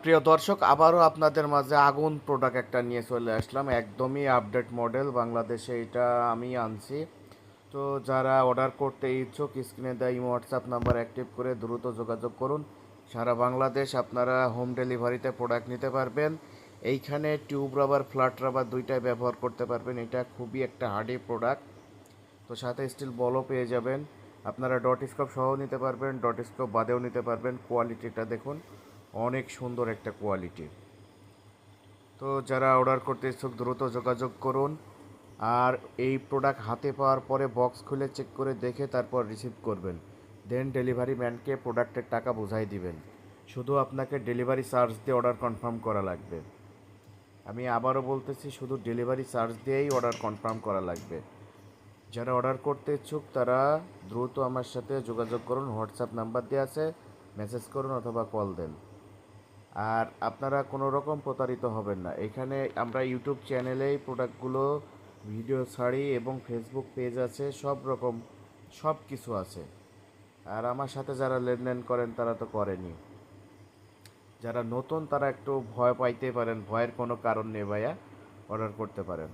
প্রিয় দর্শক, আবারও আপনাদের মাঝে আগুন প্রোডাক্ট একটা নিয়ে চলে আসলাম। একদমই আপডেট মডেল, বাংলাদেশে এটা আমি আনছি। তো যারা অর্ডার করতে ইচ্ছুক, স্ক্রিনে দেওয়া ইমো হোয়াটসঅ্যাপ নাম্বার অ্যাক্টিভ করে দ্রুত যোগাযোগ করুন। সারা বাংলাদেশ আপনারা হোম ডেলিভারিতে প্রোডাক্ট নিতে পারবেন। এইখানে টিউব রাবার, ফ্ল্যাট রাবার দুইটাই ব্যবহার করতে পারবেন। এটা খুবই একটা হার্ডি প্রোডাক্ট। তো সাথে স্টিল বলও পেয়ে যাবেন। আপনারা ডট স্কোপ সহ নিতে পারবেন, ডট স্কোপ বাদেও নিতে পারবেন। কোয়ালিটিটা দেখুন, অনেক সুন্দর একটা কোয়ালিটি। তো যারা অর্ডার করতে ইচ্ছুক দ্রুত যোগাযোগ করুন। আর এই প্রোডাক্ট হাতে পাওয়ার পরে বক্স খুলে চেক করে দেখে তারপর রিসিভ করবেন। দেন ডেলিভারি ম্যানকে প্রোডাক্টের টাকা বুঝাই দিবেন। শুধু আপনাকে ডেলিভারি চার্জ দিয়ে অর্ডার কনফার্ম করা লাগবে। আমি আবারও বলতেছি, শুধু ডেলিভারি চার্জ দিয়েই অর্ডার কনফার্ম করা লাগবে। যারা অর্ডার করতে ইচ্ছুক তারা দ্রুত আমার সাথে যোগাযোগ করুন। হোয়াটসঅ্যাপ নাম্বার দেওয়া আছে, মেসেজ করুন অথবা কল দেন। আর আপনারা কোনো রকম প্রতারিত হবেন না। এখানে আমরা ইউটিউব চ্যানেলেই প্রোডাক্টগুলো ভিডিও ছাড়ি এবং ফেসবুক পেজ আছে, সব রকম সব কিছু আছে। আর আমার সাথে যারা লেনদেন করেন তারা তো করেনি। যারা নতুন তারা একটু ভয় পাইতে পারেন, ভয়ের কোনো কারণ নেই ভাইয়া, অর্ডার করতে পারেন।